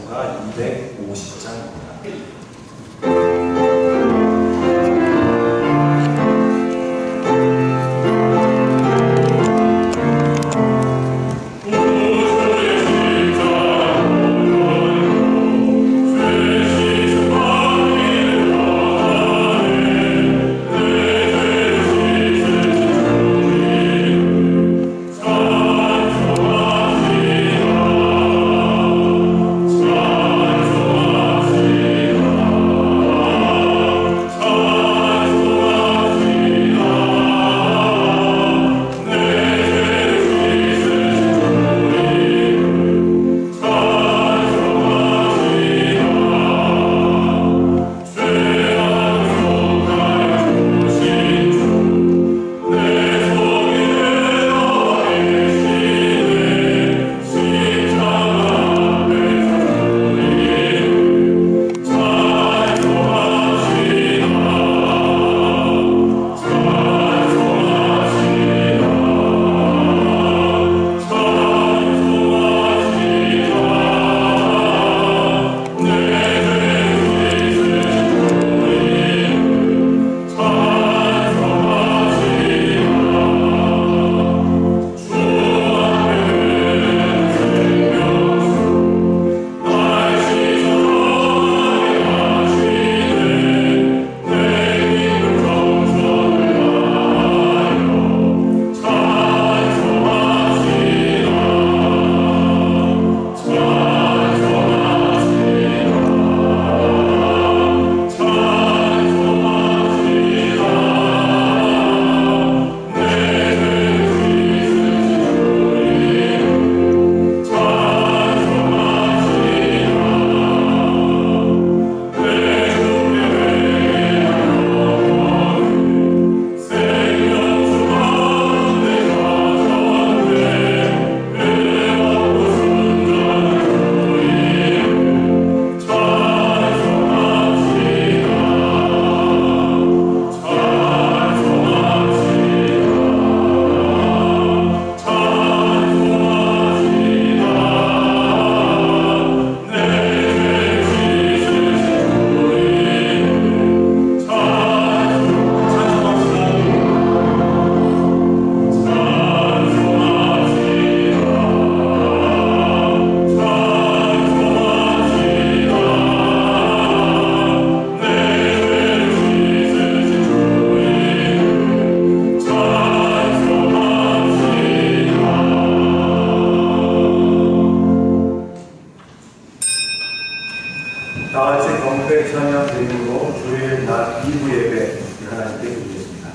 전서가 250장입니다. 다같이 경배 찬양 드림으로 주일 낮 2부 예배 하나님께 드리겠습니다.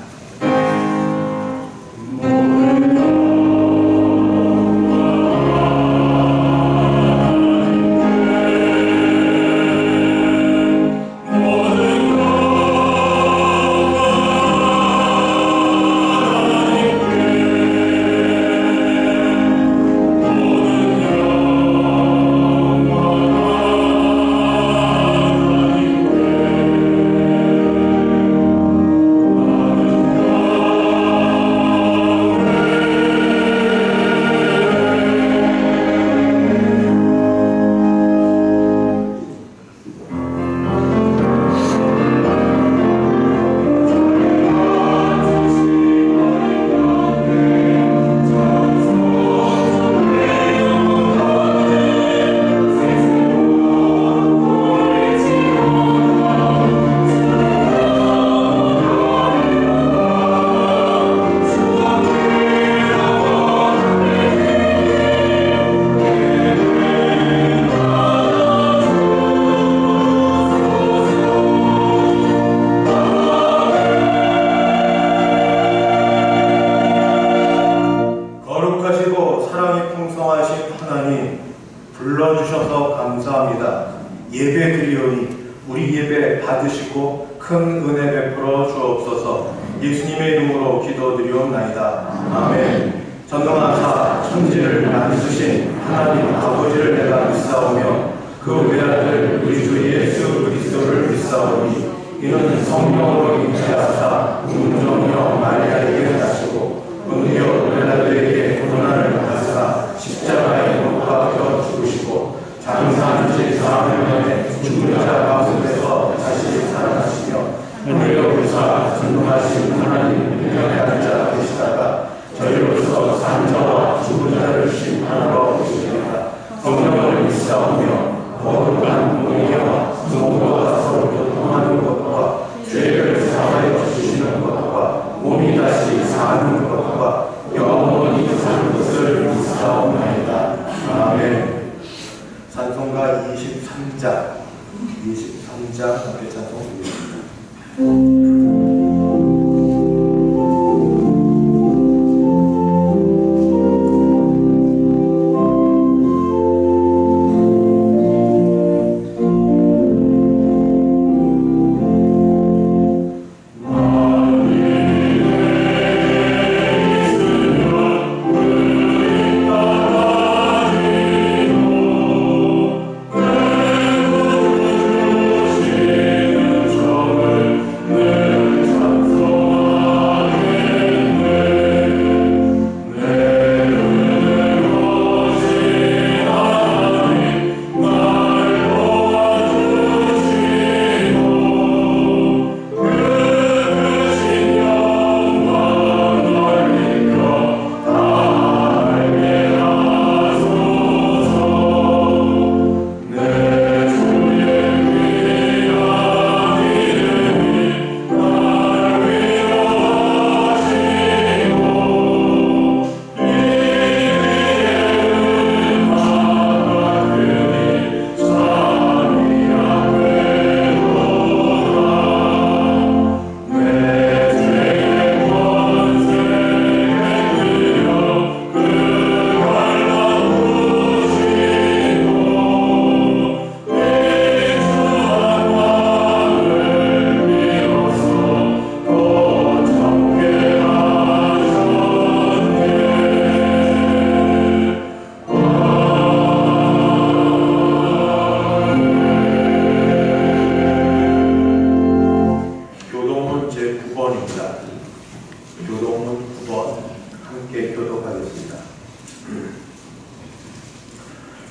불러주셔서 감사합니다. 예배 드리오니 우리 예배 받으시고 큰 은혜 베풀어 주옵소서. 예수님의 이름으로 기도드리옵나이다. 아멘. 전능하사 천지를 만드신 하나님 아버지를 내가 믿사오며 그 외아들 우리 주 예수 그리스도를 믿사오니 이는 성령으로 잉태하사 운정녀 마리아에게 나시고 은교 벨라드에게 고난을 받으사 십자가에 못 박혀 죽으시고 장사 장사하신 사명에 죽은 자 가운데서 다시 살아나시며 하늘에 오르사 전능하신 하나님 우편에 앉아 계시다가 저희로서 산 자와 죽은 자를 심판하러 오시리라. 성령을 믿사오며 거룩한 공의와 성도가 서로 교통하는 것과 죄를 사하여 주시는 것과 몸이 다시 사는 것과 영원히 사는 것을 믿사옵나이다. 아멘. 찬송가 23장 함께 찬송 드리겠습니다.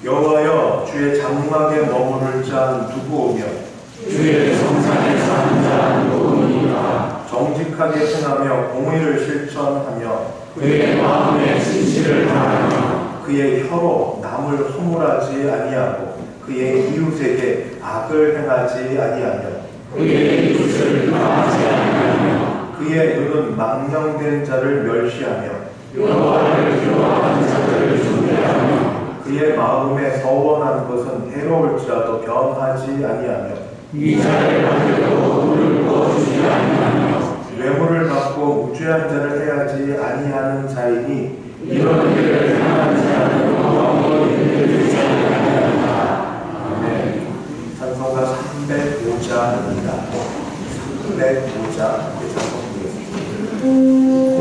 여호와여 주의 장막에 머무를 자 누구오며 주의 성산에 사는 자 누구니까. 정직하게 행하며 공의를 실천하며 그의 마음에 진실을 다하며 그의 혀로 남을 허물하지 아니하고 그의 이웃에게 악을 행하지 아니하며 그의 이웃을 가하지 아니하며 그의 눈은 망령된 자를 멸시하며 여호와를 두려워하는 자들을 존대하며 그의 마음에 서원한 것은 해로울지라도 변하지 아니하며 이자를 받으려고 물을 부어주지 아니하며 뇌물을 받고 무죄한 자를 해하지 아니하는 자이니 이런 일을 행하는 자는 영원히 들리지 아니하리라. 아멘. 찬송가 305장입니다. 305장 함께 찬송드리겠습니다.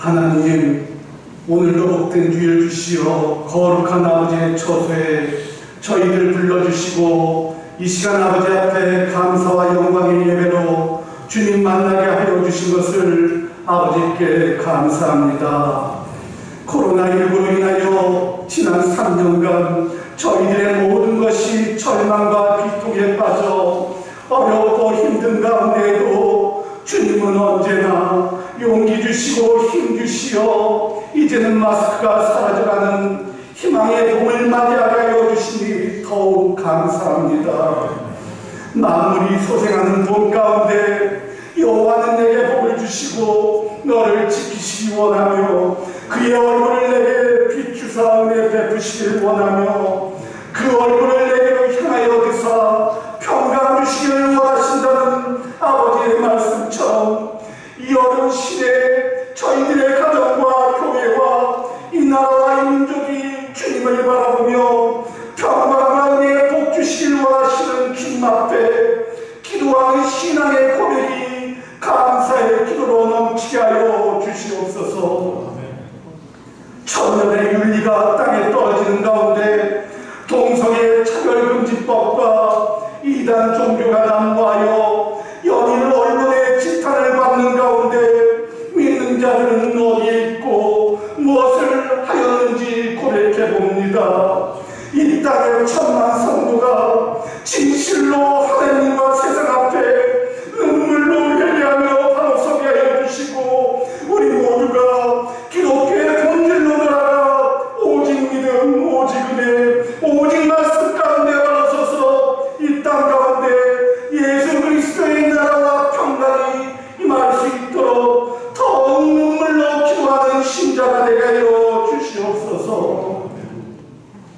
하나님, 오늘도 복된 주일 주시어 거룩한 아버지의 처소에 저희들 불러주시고 이 시간 아버지 앞에 감사와 영광의 예배로 주님 만나게 하여 주신 것을 아버지께 감사합니다. 코로나19로 인하여 지난 3년간 저희들의 모든 것이 절망과 비통에 빠져 어렵고 힘든 가운데에도 주님은 언제나 용기 주시고 힘 주시어 이제는 마스크가 사라져가는 희망의 봄을 맞이하게 하여 주시니 더욱 감사합니다. 만물이 소생하는 봄 가운데 여호와는 내게 복을 주시고 너를 지키시기 원하며 그의 얼굴을 내게 비추사 은혜 베푸시길 원하며 그 얼굴을 내게로 향하여 드사 평강 주시기를 원하신다는 아버지의 말씀처럼 이 어려운 시대에 저희들의 가정과 교회와 이 나라와 이 민족이 주님을 바라보며 평강과 은혜에 복 주시길 원하시는 주님 앞에 기도하는 신앙의 고백이 감사의 기도로 넘치게 하여 주시옵소서. 천년의 윤리가 땅에 떨어지는 가운데 동성애 차별금지법과 이단 종교가 난무하여 연일 언론의 지탄을 받는 가운데 믿는 자들은 어디에 있고 무엇을 하였는지 고백해봅니다. 이 땅의 천만 성도가 진실로 하나님과 세상 앞에 눈물로 회개하며 바로 서게 하여 주시고 우리 모두가 기독교의 본질로 돌아가 오직 믿음, 오직 은혜, 오직 말씀 가운데 걸어서서 이 땅 가운데 예수 그리스도의 나라와 평강이 임할 수 있도록 더욱 눈물로 기도하는 신자가 되게 하여 주시옵소서.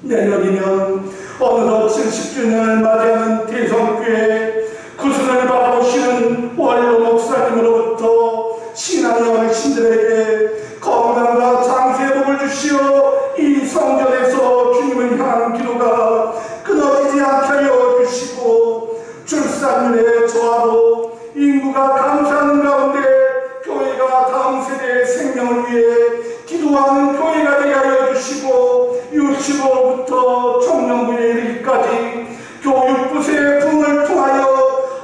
내년이면 어느덧 70주년을 맞이하는 대성교회 구순을 바라보시는 원로 목사님으로부터 신앙의 어르신들에게 건강과 장세의 복을 주시어 이 성전에서 주님을 향한 기도가 끊어지지 않게 하여 주시고 출산율의 저하로 인구가 감소하는 가운데 교회가 다음 세대의 생명을 위해 기도하는 교회가 되게 하여 주시고 유치부부터 청년부에 이르기까지 교육부서의 부흥을 통하여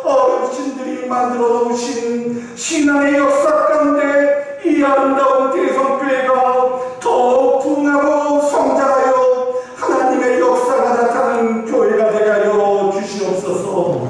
어르신들이 만들어 놓으신 신앙의 역사 가운데 이 아름다운 대성교회가 더 부흥하고 성장하여 하나님의 역사가 나타나는 교회가 되게 하여 주시옵소서.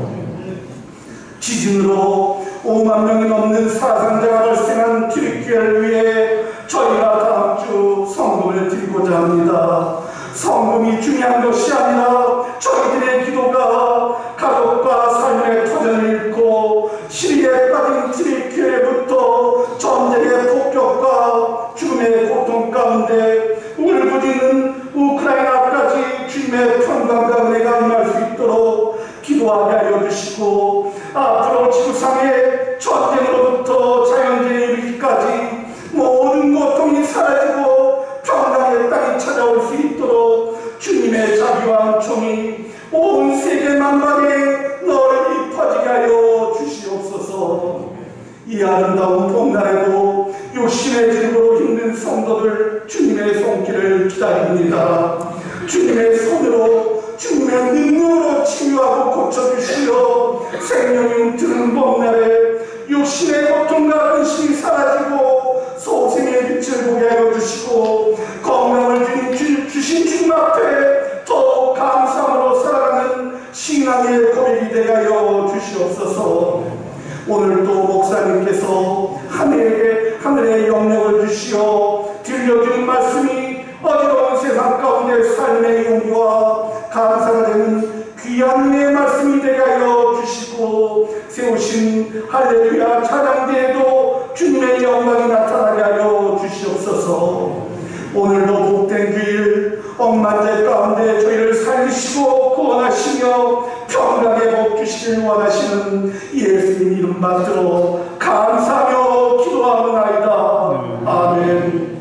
지진으로 5만 명이 넘는 사상자가 발생한 튀르키예를 위해 저희가 다음 주 성금을 드리고자 합니다. 성금이 중요한 것이 아니라 저희들의 기도가 가족과 삶의 터전을 잃고 시리에 빠진 튀르키예부터 전쟁의 폭격과 죽음의 고통 가운데 울부짖는 우크라이나까지 주님의 평강과 은혜가 임할 수 있도록 기도하게 하여 주시고 앞으로 지구상의 전쟁으로부터 자연재해에 이르기까지 모든 고통이 사라지고 평강의 땅이 찾아올 수 있도록 주님의 자비와 은총이 온 세계 만방에 널리 퍼지게 하여 주시옵소서. 이 아름다운 봄날에도 욕심의 질고로 힘든 성도들 주님의 손길을 기다립니다. 주님의 손으로 주님의 능력으로 치유하고 고쳐주시어 생명이 움트는 봄날에 욕심의 고통과 근심이 사라지고 소생의 빛을 보게 하여 주시고 건강을 주신 주님 앞에 더욱 감사함으로 살아가는 신앙의 고백이 되게 하여 주시옵소서. 오늘도 목사님께서 하늘의 영역을 주시어 들려주는 말씀이 어지러운 세상 가운데 삶의 용기와 감사가 되는 귀한 은혜의 말씀이 되게 하여 주시고 세우신 할렐루야 찬양대에도 주님의 영광이 나타나게 하여 주시옵소서. 오늘도 복된 주일 억만제 가운데 저희를 살리시고 구원하시며 평강의 복 주시길 원하시는 예수님 이름 받들어 감사하며 기도하옵나이다. 아멘.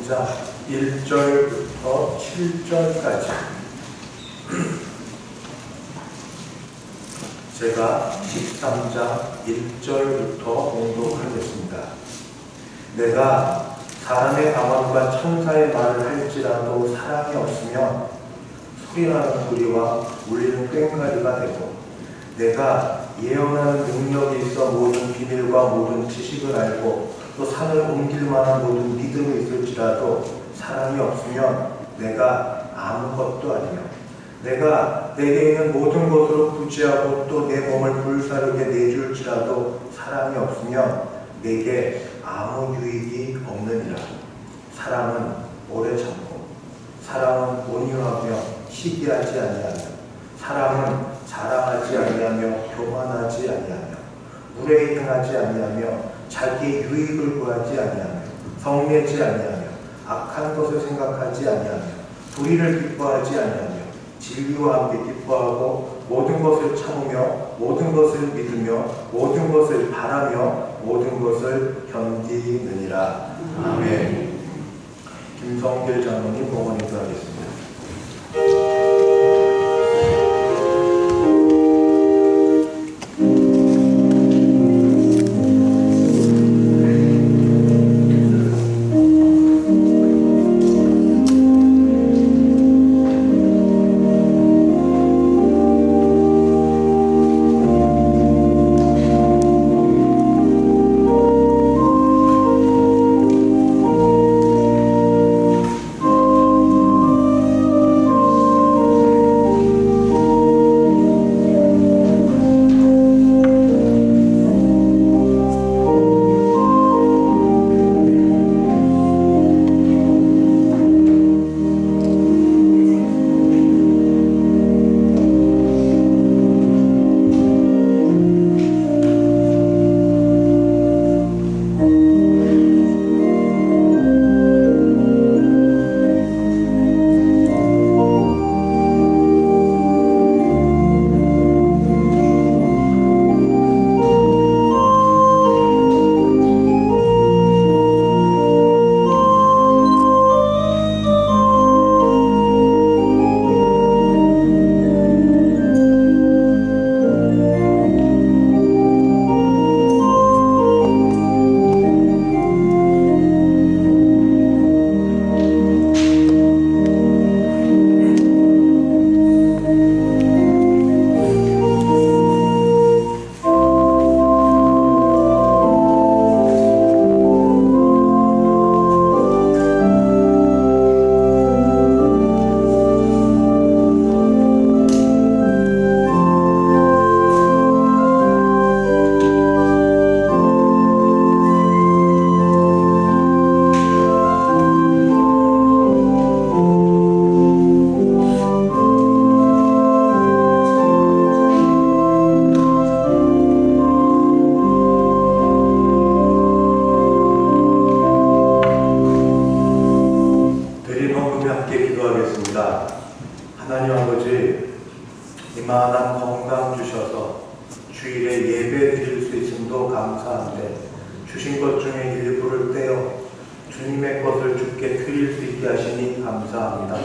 13장 1절부터 7절까지 제가 13장 1절부터 봉독하겠습니다. 내가 사람의 방언과 천사의 말을 할지라도 사랑이 없으면 소리나는 소리와 울리는 꽹과리가 되고, 내가 예언하는 능력이 있어 모든 비밀과 모든 지식을 알고 또 산을 옮길 만한 모든 믿음이 있을지라도 사랑이 없으면 내가 아무것도 아니며, 내가 내게 있는 모든 것으로 부지하고 또 내 몸을 불사르게 내줄지라도 사랑이 없으면 내게 아무 유익이 없느니라. 사랑은 오래 참고, 사랑은 온유하며 시기하지 아니하며, 사랑은 자랑하지 아니하며 교만하지 아니하며, 무례히 행하지 아니하며, 자기의 유익을 구하지 아니하며, 성내지 아니하며, 악한 것을 생각하지 아니하며, 불의를 기뻐하지 아니하며, 진리와 함께 기뻐하고, 모든 것을 참으며, 모든 것을 믿으며, 모든 것을 바라며, 모든 것을 견디느니라. 아멘. 김성길 장로님 봉헌 인도하겠습니다. 이만한 건강 주셔서 주일에 예배 드릴 수 있음도 감사한데, 주신 것 중에 일부를 떼어 주님의 것을 주께 드릴 수 있게 하시니 감사합니다.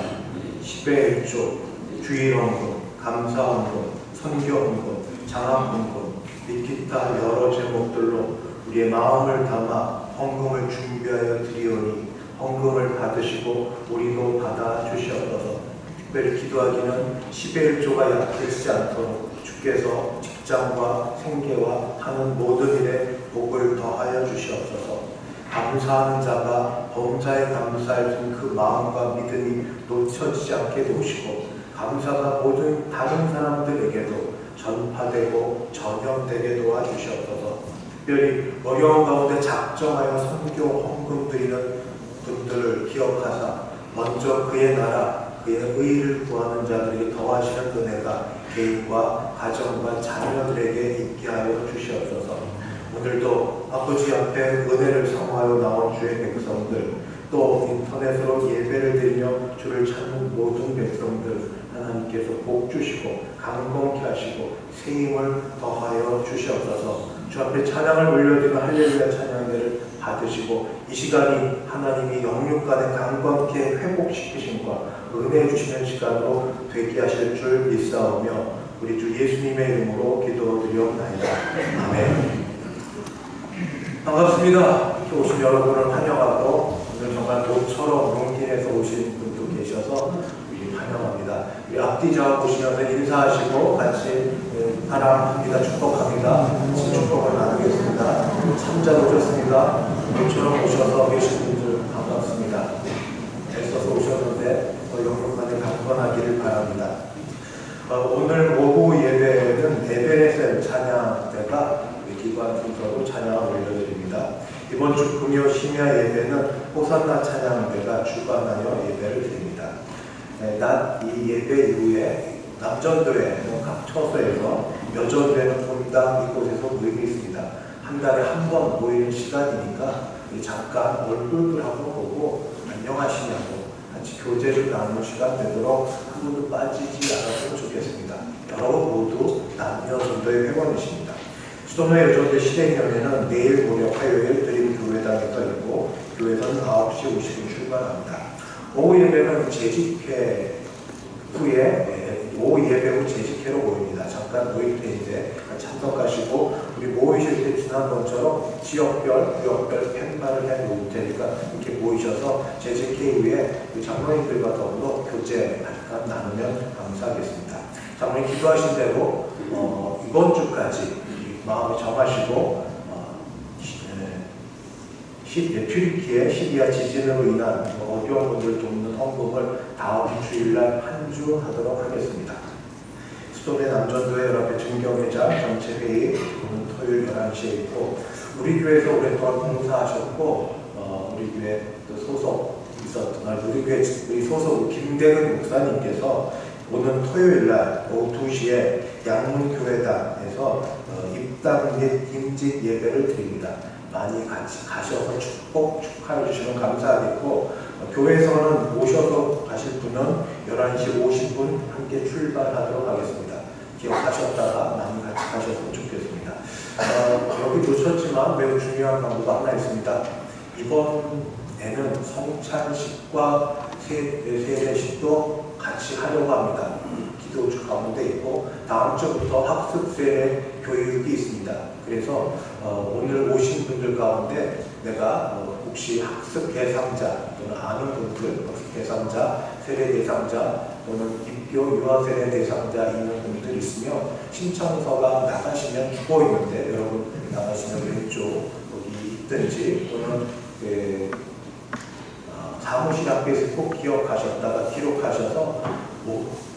10회 1조, 주일 헌금, 감사 헌금, 선교 헌금, 장학 헌금, 및 기타 여러 제목들로 우리의 마음을 담아 헌금을 준비하여 드리오니 헌금을 받으시고 우리도 받아 주시옵소서. 특별히 기도하기는 10의 1조가 약해지지 않도록 주께서 직장과 생계와 하는 모든 일에 복을 더하여 주시옵소서. 감사하는 자가 범사에 감사할 그 마음과 믿음이 놓쳐지지 않게 도우시고, 감사가 모든 다른 사람들에게도 전파되고 전염되게 도와주시옵소서. 특별히 어려운 가운데 작정하여 선교 헌금 드리는 분들을 기억하사 먼저 그의 나라, 그의 의를 구하는 자들에게 더하시는 은혜가 개인과 가정과 자녀들에게 있게 하여 주시옵소서. 오늘도 아버지 앞에 은혜를 사모하여 나온 주의 백성들, 또 인터넷으로 예배를 드리며 주를 찾는 모든 백성들, 하나님께서 복 주시고 강건케 하시고 새 힘을 더하여 주시옵소서. 주 앞에 찬양을 올려드리는 할렐루야 찬양대를 받으시고, 이 시간이 하나님이 영육 간에 강건케 회복시키심과 은혜 주시는 시간으로 되게 하실 줄 믿사오며 우리 주 예수님의 이름으로 기도드리옵나이다. 아멘. 반갑습니다. 이렇게 오신 여러분을 환영하고 오늘 정말 모처럼 용기에서 오신 분도 계셔서 환영합니다. 우리 앞뒤좌우 보시면서 인사하시고 같이 사랑합니다. 축복합니다. 같이 축복을 나누겠습니다. 참잘 오셨습니다. 모처럼 오셔서 계신 분들 반갑습니다. 애써서 오셨는데 영육간에 강건하기를 바랍니다. 오늘 오후 예배는 에베레셀 찬양대가 기관 순서로 찬양을 올려드립니다. 이번 주 금요 심야 예배는 호산나 찬양대가 주관하여 예배를 드립니다. 낮 이 예배 이후에 남전도회 각 처소에서 여전도회는 본당 이곳에서 모이고 있습니다. 한 달에 한 번 모이는 시간이니까 잠깐 얼굴을 한번 보고 안녕하시냐고 같이 교제를 나누는 시간 되도록 한 분도 빠지지 않았으면 좋겠습니다. 여러분 모두 남녀 전도의 회원이십니다. 수도노 여전대 실행위원회는 내일 모레 화요일 드림 교회당에서 있고 교회에서는 9시 50분 출발합니다. 오후 예배는 재직회 후에 오후 예배 후 재직회로 모입니다. 잠깐 모일 때인데 참석하시고 우리 모이실 때 지난번처럼 지역별, 구역별 팻말을 해 놓을 테니까 이렇게 모이셔서 재직회 후에 장로님들과 더불어 교제 잠깐 나누면 감사하겠습니다. 장로님 기도하신 대로 이번 주까지 마음을 정하시고 튀르키예 시리아 지진으로 인한 어려운 분들 돕는 헌금을 다음 주일날 한 주 하도록 하겠습니다. 수도내 남전도회 연합회 증경회장 전체회의 오늘 토요일 11시에 있고 우리 교회에서 오랫동안 봉사하셨고 우리 교회 소속 있었던 우리 교회 우리 소속 김대근 목사님께서 오늘 토요일날 오후 2시에 양문교회당에서 입당 및 임직 예배를 드립니다. 많이 같이 가셔서 축하해 주시면 감사하겠고 교회에서는 오셔서 가실 분은 11시 50분 함께 출발하도록 하겠습니다. 기억하셨다가 많이 같이 가셨으면 좋겠습니다. 여기 놓쳤지만 매우 중요한 광고가 하나 있습니다. 이번에는 성찬식과 세례식도 같이 하려고 합니다. 기도 가운데 있고 다음 주부터 학습 세례 교육이 있습니다. 그래서 오늘 오신 분들 가운데 내가 혹시 학습 대상자 또는 아는 분들, 학습 대상자, 세례 대상자 또는 입교 유아 세례 대상자 있는 분들 있으면 신청서가 나가시면 주고 있는데 여러분 나가시면 왼쪽 거기 있든지 또는 사무실 앞에서 꼭 기억하셨다가 기록하셔서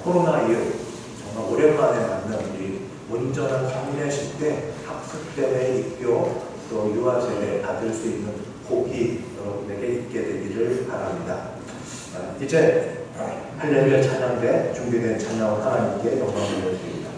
코로나19 정말 오랜만에 만난 우리 온전한 성례식 때 학습 때문에 입교 또 유아 세례 받을 수 있는 복이 여러분에게 있게 되기를 바랍니다. 이제 할렐루야 찬양대 준비된 찬양을 하나님께 영광을 드립니다.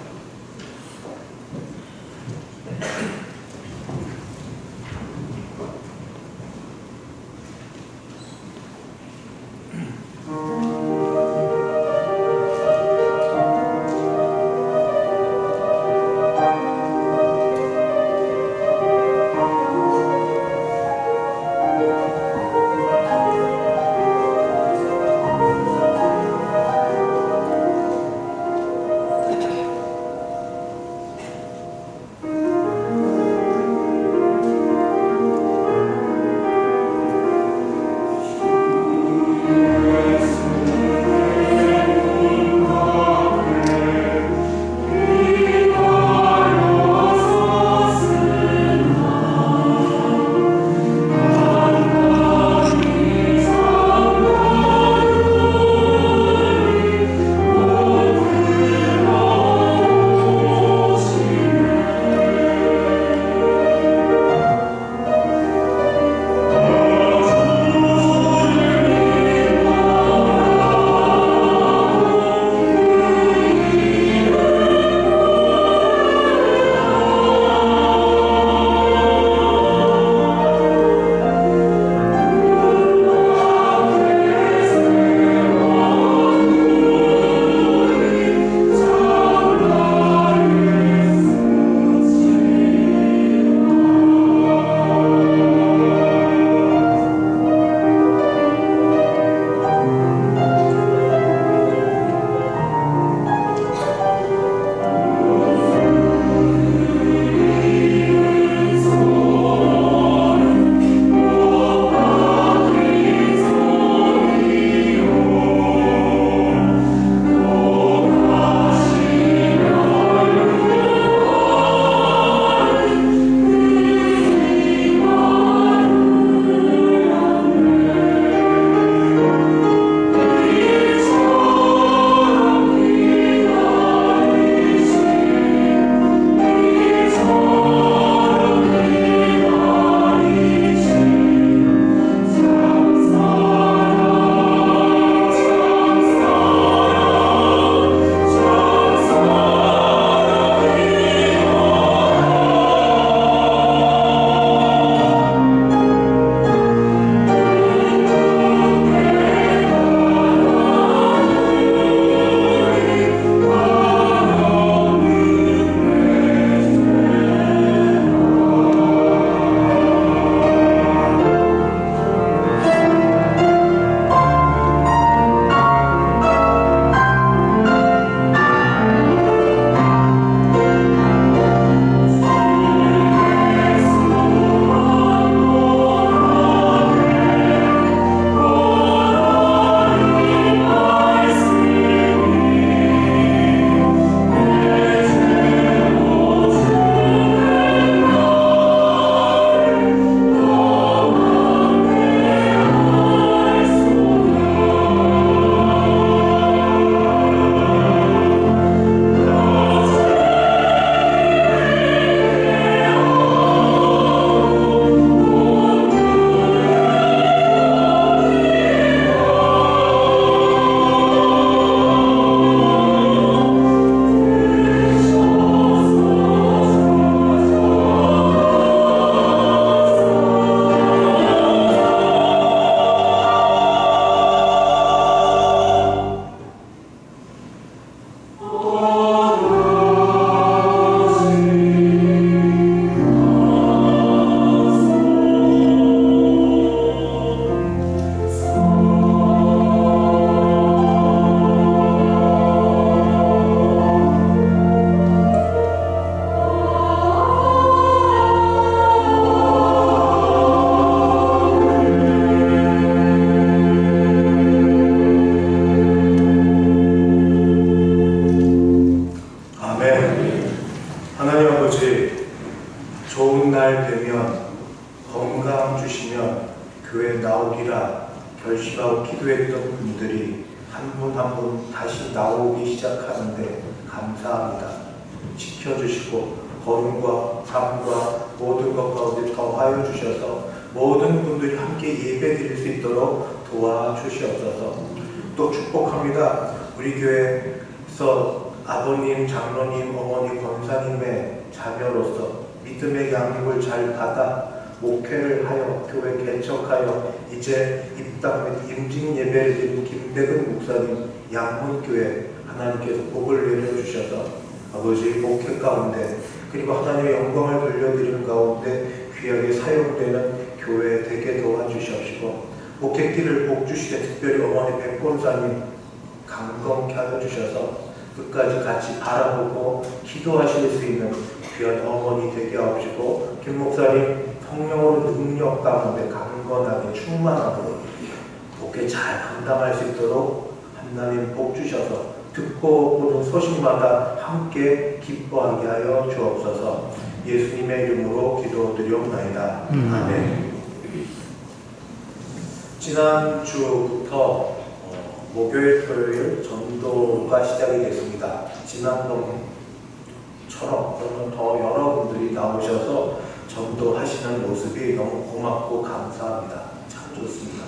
하나님 아버지, 좋은 날 되면 건강 주시면 교회 나오리라 결심하고 기도했던 분들이 한 분 한 분 다시 나오기 시작하는데 감사합니다. 지켜주시고 거룩과 삶과 모든 것 가운데 더하여 주셔서 모든 분들이 함께 예배 드릴 수 있도록 도와주시옵소서. 또 축복합니다. 우리 교회에서 아버님, 장로님, 어머니, 권사님의 자녀로서 믿음의 양육을 잘 받아 목회를 하여 교회 개척하여 이제 입당에 임직 예배를 드린 김대근 목사님 양문교회 하나님께서 복을 내려주셔서 아버지 목회 가운데 그리고 하나님의 영광을 돌려드리는 가운데 귀하게 사용되는 교회 되게 도와주시옵시고 목회길을 복주시되 특별히 어머니 백권사님 강건케 하여 주셔서 끝까지 같이 바라보고 기도하실 수 있는 귀한 어머니 되게 하옵시고 김 목사님 성령으로 능력 가운데 강건하게 충만하고 복게 잘 감당할 수 있도록 하나님 복 주셔서 듣고 보는 소식마다 함께 기뻐하게 하여 주옵소서. 예수님의 이름으로 기도드리옵나이다. 아멘. 지난주부터 목요일, 토요일 전도가 시작이 됐습니다. 지난번처럼 또는 더 여러분들이 나오셔서 전도하시는 모습이 너무 고맙고 감사합니다. 참 좋습니다.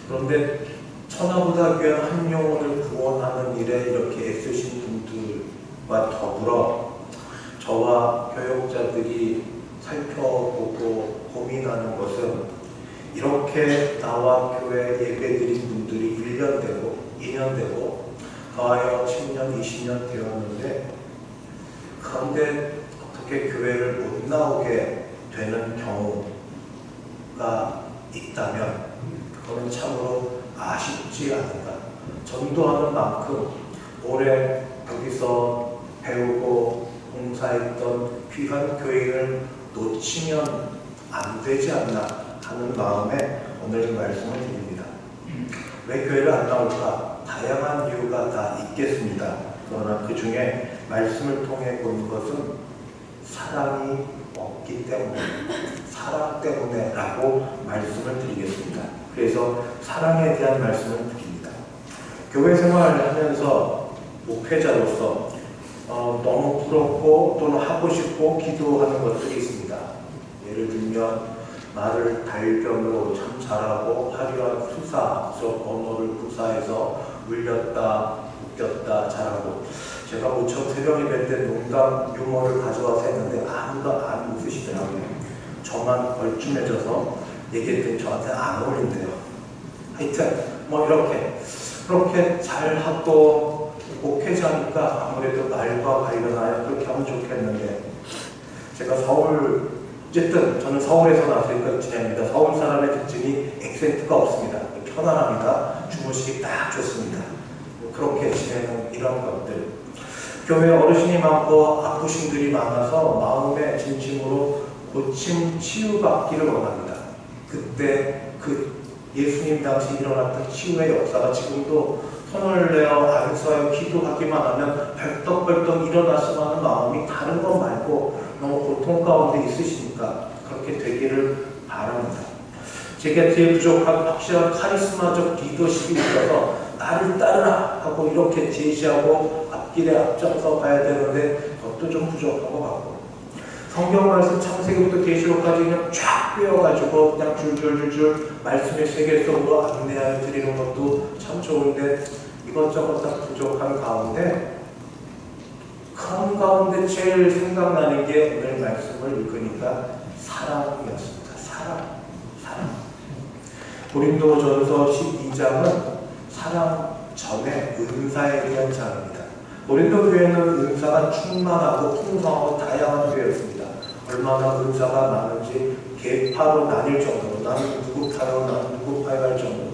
그런데 천하보다 귀한 한 영혼을 구원하는 일에 이렇게 애쓰신 분들과 더불어 저와 교역자들이 살펴보고 고민하는 것은 이렇게 나와 교회 예배드린 분들이 1년 되고 2년 되고 더하여 10년, 20년 되었는데 그런데 어떻게 교회를 못 나오게 되는 경우가 있다면 그거는 참으로 아쉽지 않은가. 전도하는 만큼 오래 여기서 배우고 봉사했던 귀한 교인을 놓치면 안 되지 않나 하는 마음에 오늘 말씀을 드립니다. 왜 교회를 안 나올까? 다양한 이유가 다 있겠습니다. 그러나 그 중에 말씀을 통해 본 것은 사랑이 없기 때문에, 사랑 때문에 라고 말씀을 드리겠습니다. 그래서 사랑에 대한 말씀을 드립니다. 교회 생활을 하면서 목회자로서 너무 부럽고 또는 하고 싶고 기도하는 것들이 있습니다. 예를 들면 말을 달변으로 참 잘하고 화려한 수사적 언어를 구사해서 울렸다, 웃겼다 잘하고 제가 무척 새벽에 뵐 때 농담 유머를 가져와서 했는데 아무도 안 웃으시더라고요. 저만 벌쭘해져서 얘기했더니 저한테 안 어울린대요. 하여튼 뭐 그렇게 잘하고 목회자니까 아무래도 말과 관련하여 그렇게 하면 좋겠는데 제가 어쨌든 저는 서울에서 나왔으니까 지냅니다. 서울 사람의 특징이 액센트가 없습니다. 편안합니다. 주무시기 딱 좋습니다. 그렇게 지내는 이런 것들. 교회 어르신이 많고 아프신 분들이 많아서 마음의 진심으로 고침 치유받기를 원합니다. 그때 그 예수님 당시 일어났던 치유의 역사가 지금도 손을 내어 안수하여 기도하기만 하면 벌떡벌떡 일어났으면 하는 마음이 다른 것 말고 너무 고통 가운데 있으시니까 그렇게 되기를 바랍니다. 제 곁에 부족한 확실한 카리스마적 리더십이 있어서 나를 따르라 하고 이렇게 제시하고 앞길에 앞장서 가야 되는데 그것도 좀 부족한 것 같고 성경 말씀 창세기부터 계시록까지 그냥 쫙 빼어가지고 그냥 줄줄줄줄 말씀의 세계 속으로 안내하여 드리는 것도 참 좋은데 이것저것 다 부족한 가운데 그런 가운데 제일 생각나는 게 오늘 말씀을 읽으니까 사랑이었습니다. 사랑. 고린도전서 12장은 사랑 전에 은사에 대한 장입니다. 고린도 교회는 은사가 충만하고 풍성하고 다양한 교회였습니다. 얼마나 은사가 많은지 계파로 나뉠 정도로 나는 누구 파요, 나는 누구 파요 할 정도로.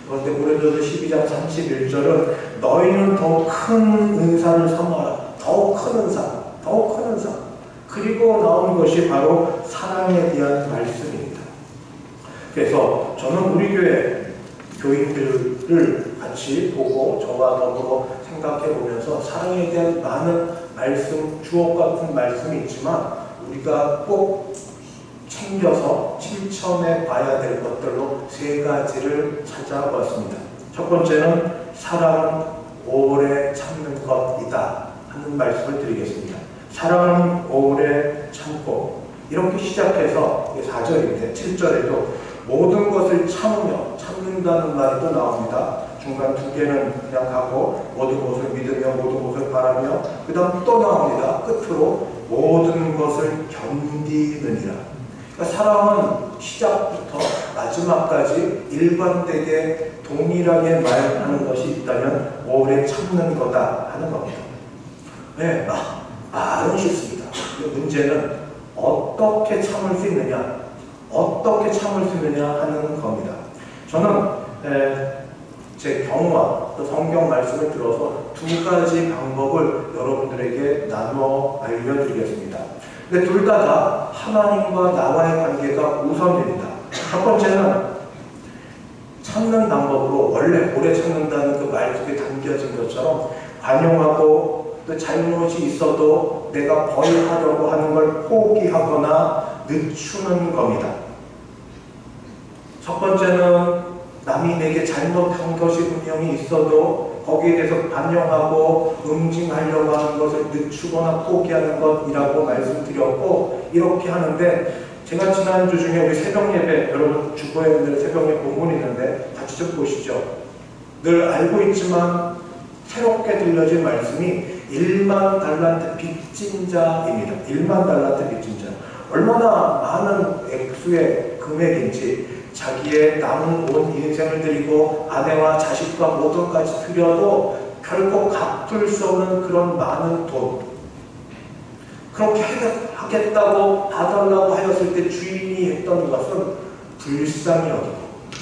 그런데 고린도서 12장 31절은 너희는 더 큰 은사를 사모하라. 더 큰 은사, 더 큰 은사. 그리고 나온 것이 바로 사랑에 대한 말씀입니다. 그래서 저는 우리 교회 교인들을 같이 보고 저와 더불어 생각해 보면서 사랑에 대한 많은 말씀, 주옥 같은 말씀이 있지만 우리가 꼭 챙겨서 실천해 봐야 될 것들로 세 가지를 찾아보았습니다. 첫 번째는 사랑은 오래 참는 것이다 하는 말씀을 드리겠습니다. 사랑은 오래 참고, 이렇게 시작해서 4절인데 7절에도 모든 것을 참으며, 참는다는 말이 또 나옵니다. 중간 두 개는 그냥 가고 모든 것을 믿으며 모든 것을 바라며, 그 다음 또 나옵니다. 끝으로 모든 것을 견디느니라. 그러니까 사랑은 시작부터 마지막까지 일관되게 동일하게 말하는 것이 있다면 오래 참는 거다 하는 겁니다. 네, 말은 쉽습니다. 문제는 어떻게 참을 수 있느냐, 어떻게 참을 수 있느냐 하는 겁니다. 저는 제 경우와 또 성경 말씀을 들어서 두 가지 방법을 여러분들에게 나눠 알려드리겠습니다. 근데 둘 다 하나님과 나와의 관계가 우선입니다. 첫 번째는 참는 방법으로, 원래 오래 참는다는 그 말 속에 담겨진 것처럼 관용하고 또 잘못이 있어도 내가 벌하려고 하는 걸 포기하거나 늦추는 겁니다. 첫 번째는 남이 내게 잘못한 것이 분명히 있어도 거기에 대해서 반영하고 응징하려고 하는 것을 늦추거나 포기하는 것이라고 말씀드렸고, 이렇게 하는데 제가 지난주 중에 우리 새벽예배, 여러분 주보에 새벽예배 본문이 있는데 같이 좀 보시죠. 늘 알고 있지만 새롭게 들려진 말씀이 1만 달란트 빚진 자입니다. 1만 달란트 빚진 자. 얼마나 많은 액수의 금액인지, 자기의 남은 온 인생을 드리고 아내와 자식과 모든 것까지 드려도 결코 갚을 수 없는 그런 많은 돈, 그렇게 하겠다고 봐달라고 하였을 때 주인이 했던 것은 불쌍히 여기고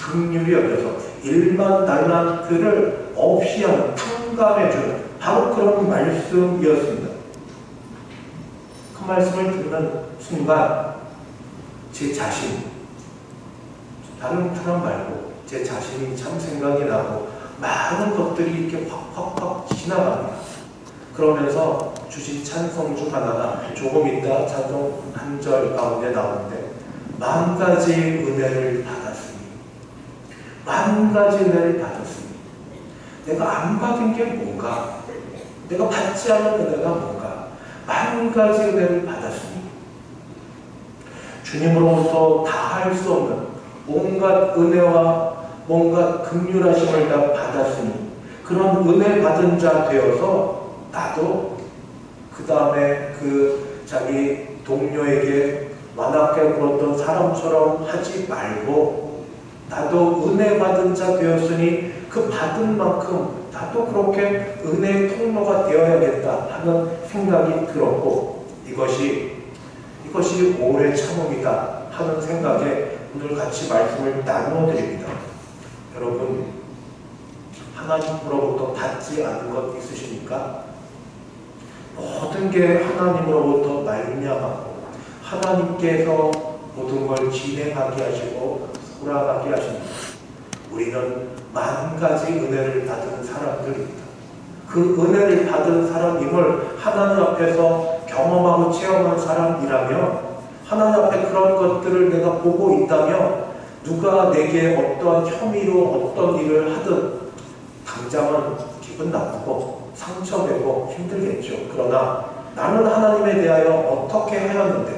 긍휼히 여겨서 1만 달란트를 없이 하는, 탕감해주는 바로 그런 말씀이었습니다. 그 말씀을 듣는 순간 제 자신, 다른 사람 말고 제 자신이 참 생각이 나고 많은 것들이 이렇게 확 지나갑니다. 그러면서 주신 찬송 중 하나가 조금 있다 찬송 한 절 가운데 나오는데, 만 가지 은혜를 받았으니, 만 가지 은혜를 받았으니, 내가 안 받은 게 뭔가, 내가 받지 않은 은혜가 뭔가, 만 가지 은혜를 받았으니, 주님으로부터 다 할 수 없는 온갖 은혜와 뭔가 긍휼하심을 다 받았으니, 그런 은혜 받은 자 되어서 나도 그 다음에 그 자기 동료에게 완악하게 굴었던 사람처럼 하지 말고, 나도 은혜 받은 자 되었으니 그 받은 만큼 나도 그렇게 은혜의 통로가 되어야겠다 하는 생각이 들었고, 이것이 오래 참음이다 하는 생각에 오늘 같이 말씀을 나누어드립니다. 여러분, 하나님으로부터 받지 않은 것 있으십니까? 모든 게 하나님으로부터 말미암았고 하나님께서 모든 걸 진행하게 하시고 돌아가게 하십니다. 우리는 만 가지 은혜를 받은 사람들입니다. 그 은혜를 받은 사람임을 하나님 앞에서 경험하고 체험한 사람이라면, 하나님 앞에 그런 것들을 내가 보고 있다면, 누가 내게 어떠한 혐의로 어떤 일을 하든 당장은 기분 나쁘고 상처되고 힘들겠죠. 그러나 나는 하나님에 대하여 어떻게 하였는데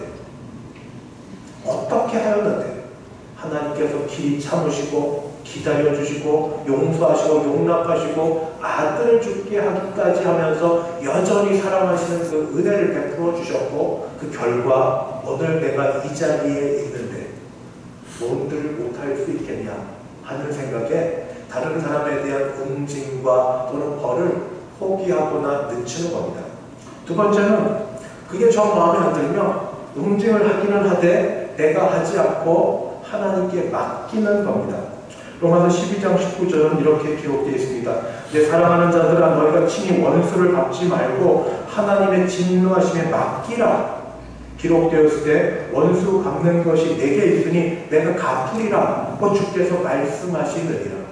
하나님께서 길이 참으시고 기다려주시고 용서하시고 용납하시고 아들을 죽게 하기까지 하면서 여전히 사랑하시는 그 은혜를 베풀어 주셨고, 그 결과 오늘 내가 이 자리에 있는데 뭔들 못할 수 있겠냐 하는 생각에 다른 사람에 대한 응징과 또는 벌을 포기하거나 늦추는 겁니다. 두 번째는 그게 저 마음에 안 들면 응징을 하기는 하되 내가 하지 않고 하나님께 맡기는 겁니다. 로마서 12장 19절은 이렇게 기록되어 있습니다. 내 사랑하는 자들아 너희가 친히 원수를 갚지 말고 하나님의 진노하심에 맡기라. 기록되었을 때 원수 갚는 것이 내게 있으니 내가 갚으리라 고 주께서 말씀하시느니라.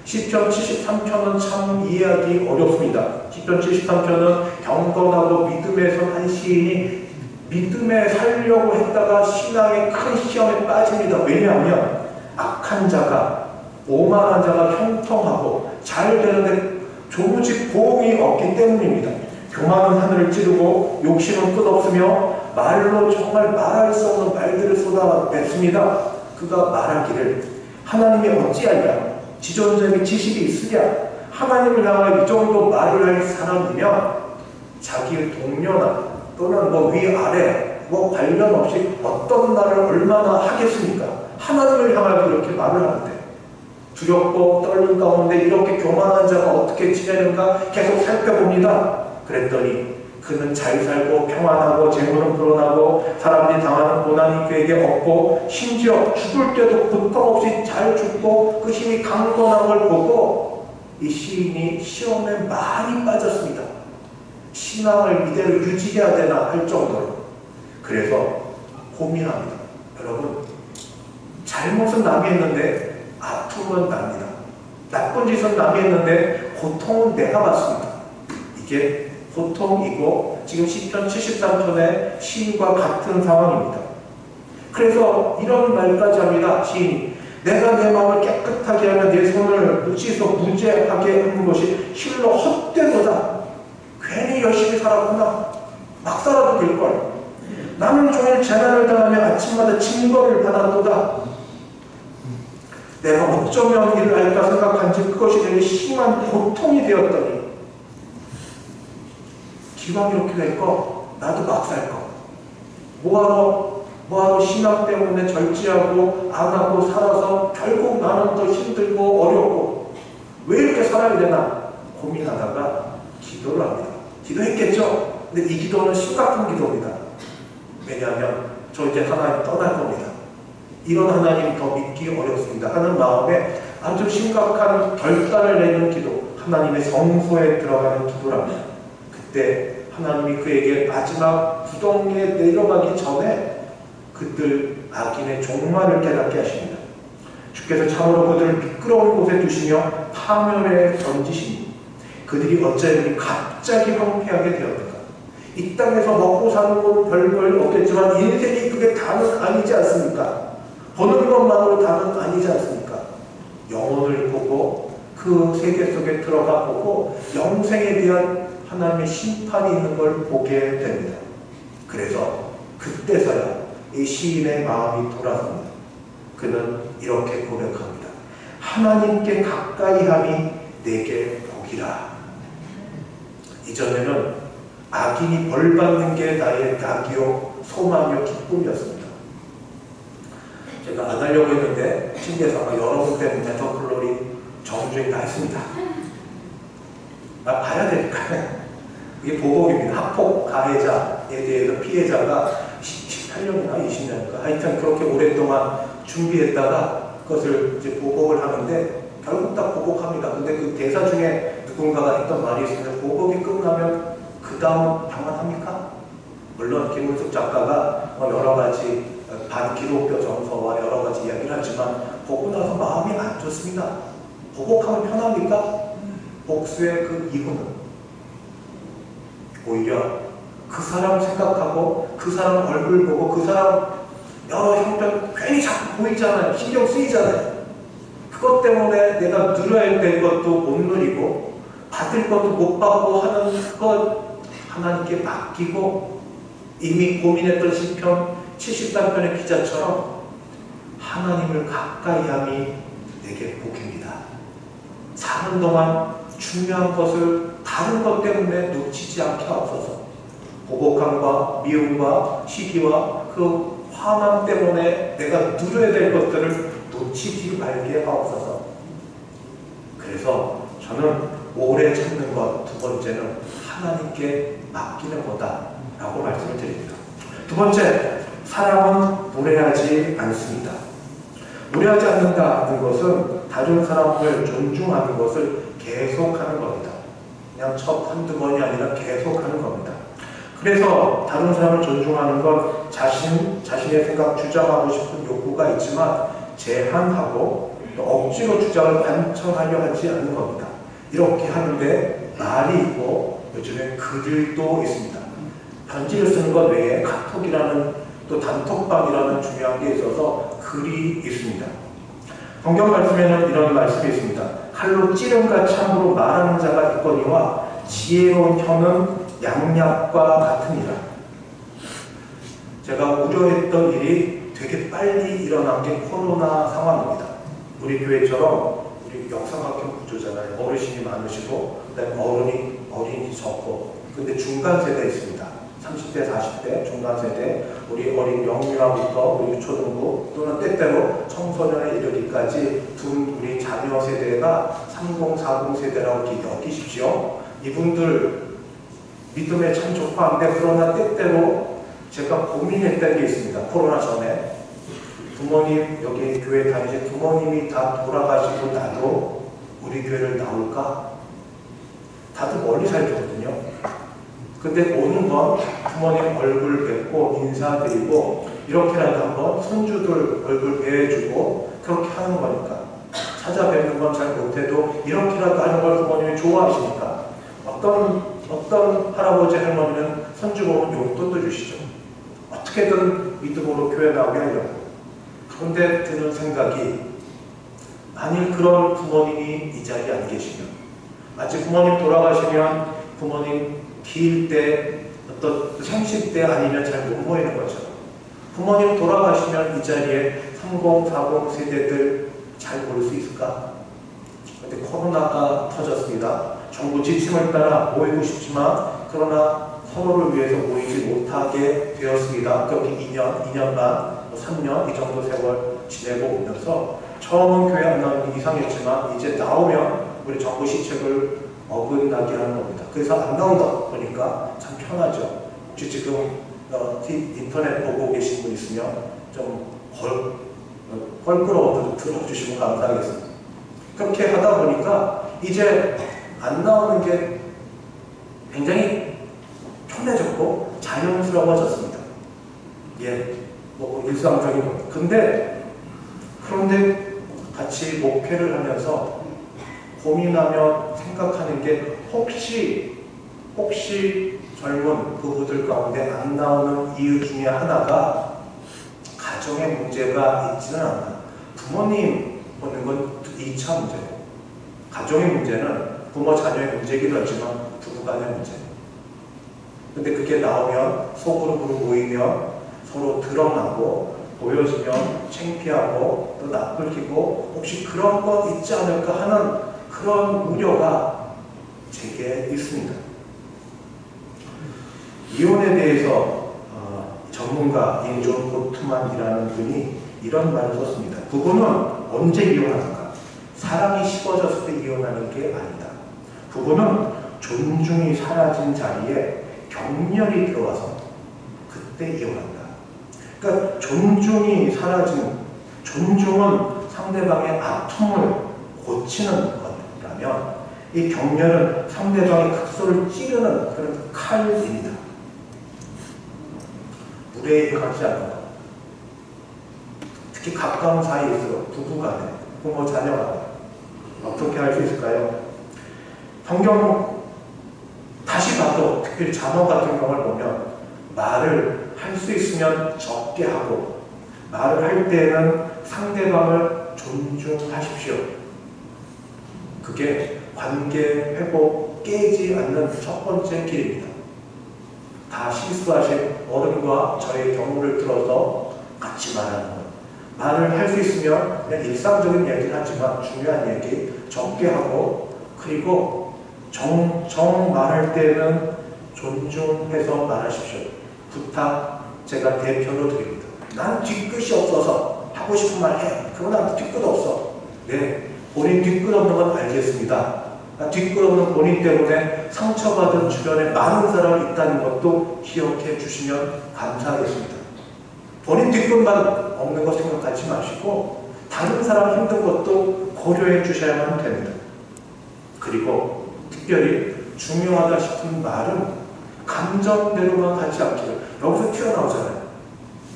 시편 73편은 참 이해하기 어렵습니다. 시편 73편은 경건하고 믿음에 선 한 시인이 믿음에 살려고 했다가 신앙의 큰 시험에 빠집니다. 왜냐하면 악한 자가 오만한 자가 형통하고 잘 되는데 조무지 보응이 없기 때문입니다. 교만은 하늘을 찌르고 욕심은 끝없으며 말로 정말 말할 수 없는 말들을 쏟아냈습니다. 그가 말하기를 하나님이 어찌하냐 지존자에게 지식이 있으랴 하나님을 향하여 이 정도 말을 할 사람이면 자기의 동료나 또는 위아래 관련 없이 어떤 말을 얼마나 하겠습니까? 하나님을 향하여 이렇게 말을 하는데 두렵고 떨림 가운데 이렇게 교만한 자가 어떻게 지내는가 계속 살펴봅니다. 그랬더니 그는 잘 살고 평안하고 재물은 불어나고 사람들이 당하는 고난이 그에게 없고 심지어 죽을 때도 고통 없이 잘 죽고 그 힘이 강건한 걸 보고 이 시인이 시험에 많이 빠졌습니다. 신앙을 이대로 유지해야 되나 할 정도로. 그래서 고민합니다. 여러분 잘못은 남이 했는데 아픔은 납니다. 나쁜 짓은 남이 했는데 고통은 내가 받습니다. 이게 고통이고 지금 시편 73편의 시인과 같은 상황입니다. 그래서 이런 말까지 합니다. 시인이 내가 내 마음을 깨끗하게 하며 내 손을 묻지서 무죄하게 하는 것이 실로 헛되도다. 괜히 열심히 살았구나. 막 살아도 될걸. 나는 종일 재난을 당하며 아침마다 징벌을 받았도다. 내가 어쩌면 일을 할까 생각한지 그것이 되게 심한 고통이 되었더니 기왕 이렇게 될 거 나도 막 살 거. 뭐하러 신앙 때문에 절제하고 안 하고 살아서 결국 나는 더 힘들고 어렵고 왜 이렇게 살아야 되나 고민하다가 기도를 합니다. 기도했겠죠? 근데 이 기도는 심각한 기도입니다. 왜냐하면 저 이제 하나님 떠날 겁니다. 이런 하나님 더 믿기 어렵습니다 하는 마음에 아주 심각한 결단을 내는 기도, 하나님의 성소에 들어가는 기도랍니다. 그때 하나님이 그에게 마지막 구덩이에 내려가기 전에 그들 악인의 종말을 깨닫게 하십니다. 주께서 참으로 그들을 미끄러운 곳에 두시며 파멸에 던지시니 그들이 어찌하여 갑자기 황폐하게 되었는가. 이 땅에서 먹고 사는 건 별걸 없겠지만 인생이 그게 다는 아니지 않습니까? 버는 것만으로 다는 아니지 않습니까? 영혼을 보고 그 세계 속에 들어가 보고 영생에 대한 하나님의 심판이 있는 걸 보게 됩니다. 그래서 그때서야 이 시인의 마음이 돌아섭니다. 그는 이렇게 고백합니다. 하나님께 가까이함이 내게 복이라. 이전에는 악인이 벌받는 게 나의 낙이요 소망이요 기쁨이었습니다. 제가 안 하려고 했는데 핑계서 여러분 때문에 더 글로리 정주행 다 했습니다. 나 봐야 되니까. 이게 보복입니다. 학폭 가해자에 대해서 피해자가 18년이나 20년인가 하여튼 그렇게 오랫동안 준비했다가 그것을 이제 보복을 하는데 결국 다 보복합니다. 근데 그 대사 중에 누군가가 했던 말이 있습니다. 보복이 끝나면 그 다음 평안합니까? 물론 김은숙 작가가 여러 가지 반기독교 정서와 여러 가지 이야기를 하지만 보고 나서 마음이 안 좋습니다. 보복하면 편합니까? 복수의 그 이유는 오히려 그 사람 생각하고 그 사람 얼굴 보고 그 사람 여러 형편 괜히 자꾸 보이잖아요. 신경 쓰이잖아요. 그것 때문에 내가 누려야 될 것도 못 누리고 받을 것도 못 받고 하는 그것 하나님께 맡기고 이미 고민했던 시편 73편의 기자처럼 하나님을 가까이함이 내게 복입니다. 사는 동안 중요한 것을 다른 것 때문에 놓치지 않게 하옵소서. 보복함과 미움과 시기와 그 화남 때문에 내가 누려야 될 것들을 놓치지 말게 하옵소서. 그래서 저는 오래 참는 것, 두 번째는 하나님께 맡기는 거다라고 말씀을 드립니다. 두 번째, 사랑은 무례하지 않습니다. 무례하지 않는다는 것은 다른 사람을 존중하는 것을 계속하는 겁니다. 그냥 한두 번이 아니라 계속하는 겁니다. 그래서 다른 사람을 존중하는 건 자신의 생각 주장하고 싶은 욕구가 있지만 제한하고 또 억지로 주장을 반청하려 하지 않는 겁니다. 이렇게 하는데 말이 있고 요즘에 글도 있습니다. 편지를 쓰는 것 외에 카톡이라는 또 단톡방이라는 중요한 게 있어서 글이 있습니다. 성경 말씀에는 이런 말씀이 있습니다. 칼로 찌른가 참으로 말하는 자가 있거니와 지혜로운 혀는 양약과 같으니라. 제가 우려했던 일이 되게 빨리 일어난 게 코로나 상황입니다. 우리 교회처럼 우리 역삼각형 구조잖아요. 어르신이 많으시고 어린이 적고 근데 중간 세대 있습니다. 30대, 40대 중간 세대, 우리 어린 영유아부터 우리 초등부 또는 때때로 청소년에 이르기까지 우리 자녀 세대가 30, 40 세대라고 여기십시오. 이분들 믿음에 참 족합한데 그러나 때때로 제가 고민했던 게 있습니다. 코로나 전에 부모님 여기 교회 다니신 부모님이 다 돌아가시고 나도 우리 교회를 나올까? 다들 멀리 살거든요. 근데 오는 건 부모님 얼굴 뵙고 인사드리고 이렇게라도 한번 손주들 얼굴 뵈주고 그렇게 하는 거니까 찾아뵙는 건 잘 못해도 이렇게라도 하는 걸 부모님이 좋아하시니까 어떤 할아버지 할머니는 손주 보면 용돈도 주시죠. 어떻게든 믿음으로 교회 나오게 하려고. 그런데 드는 생각이 만일 그런 부모님이 이 자리에 안 계시면 마치 부모님 돌아가시면 부모님 기일 때 어떤 생식 때 아니면 잘 못 모이는 거죠. 부모님 돌아가시면 이 자리에 30, 40 세대들 잘 모일 수 있을까? 근데 코로나가 터졌습니다. 정부 지침을 따라 모이고 싶지만 그러나 서로를 위해서 모이지 못하게 되었습니다. 그렇게 2년 반, 3년 이 정도 세월 지내고 오면서 처음은 교회 안 나오는 게 이상했지만 이제 나오면 우리 정부 시책을 어긋나게 하는 겁니다. 그래서 안 나온다 보니까 참 편하죠. 혹시 지금 인터넷 보고 계신 분 있으면 좀 껄끄러워도 들어주시면 감사하겠습니다. 그렇게 하다 보니까 이제 안 나오는 게 굉장히 편해졌고 자연스러워졌습니다. 예, 뭐 일상적인 것. 그런데 같이 목회를 하면서 고민하며 생각하는 게 혹시 젊은 부부들 가운데 안 나오는 이유 중에 하나가 가정의 문제가 있지는 않나. 부모님 보는 건 2차 문제고 가정의 문제는 부모 자녀의 문제이기도 하지만 부부간의 문제. 근데 그게 나오면 소그룹으로 모이면 서로 드러나고 보여주면 창피하고 또 나쁠기고 혹시 그런 거 있지 않을까 하는 그런 우려가 제게 있습니다. 이혼에 대해서 전문가인 존 고트만이라는 분이 이런 말을 썼습니다. 부부는 언제 이혼하는가? 사랑이 식어졌을 때 이혼하는 게 아니다. 부부는 존중이 사라진 자리에 격렬이 들어와서 그때 이혼한다. 그러니까 존중이 사라진, 존중은 상대방의 아픔을 고치는 것이라면 이 격렬은 상대방의 극소를 찌르는 그런 칼입니다. 무례하지 않는 것. 특히 가까운 사이에서 부부간에, 부모 자녀간에 어떻게 할 수 있을까요? 성경 다시 봐도 특별히 잠언 같은 경우를 보면 말을 할 수 있으면 적게 하고 말을 할 때는 상대방을 존중하십시오. 그게 관계 회복 깨지 않는 첫 번째 길입니다. 다 실수하신 어른과 저의 경우를 들어서 같이 말하는 것. 말을 할 수 있으면 그냥 일상적인 얘기를 하지만 중요한 얘기 적게 하고 그리고 정 말할 때는 존중해서 말하십시오. 부탁 제가 대표로 드립니다. 난 뒤끝이 없어서 하고 싶은 말 해. 그러나 뒤끝 없어. 네, 본인 뒤끝 없는 건 알겠습니다. 뒷걸음은 본인 때문에 상처받은 주변에 많은 사람이 있다는 것도 기억해 주시면 감사하겠습니다. 본인 뒷걸음만 없는 거 생각하지 마시고 다른 사람 힘든 것도 고려해 주셔야만 됩니다. 그리고 특별히 중요하다 싶은 말은 감정대로만 가지 않기를. 여기서 튀어나오잖아요.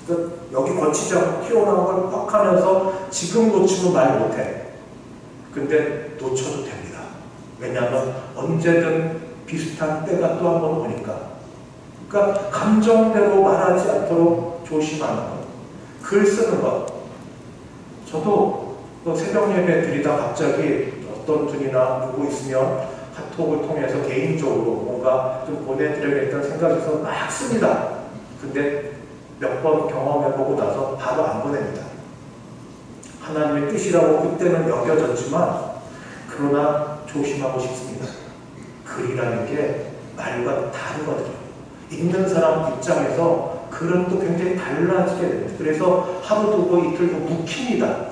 그러니까 여기 거치지 않고 튀어나온 걸 팍 하면서 지금 놓치면 말 못해. 근데 놓쳐도 됩니다. 왜냐하면 언제든 비슷한 때가 또 한 번 오니까. 그러니까 감정대로 말하지 않도록 조심하는 것. 글 쓰는 것. 저도 새벽 예배 드리다 갑자기 어떤 분이나 누구 있으면 카톡을 통해서 개인적으로 뭔가 좀 보내드려야겠다는 생각에서 막 씁니다. 근데 몇 번 경험해보고 나서 바로 안 보냅니다. 하나님의 뜻이라고 그때는 여겨졌지만 그러나 조심하고 싶습니다. 글이라는 게 말과 다르거든요. 읽는 사람 입장에서 글은 또 굉장히 달라지게 됩니다. 그래서 하루 두고 이틀 두고 묵힙니다.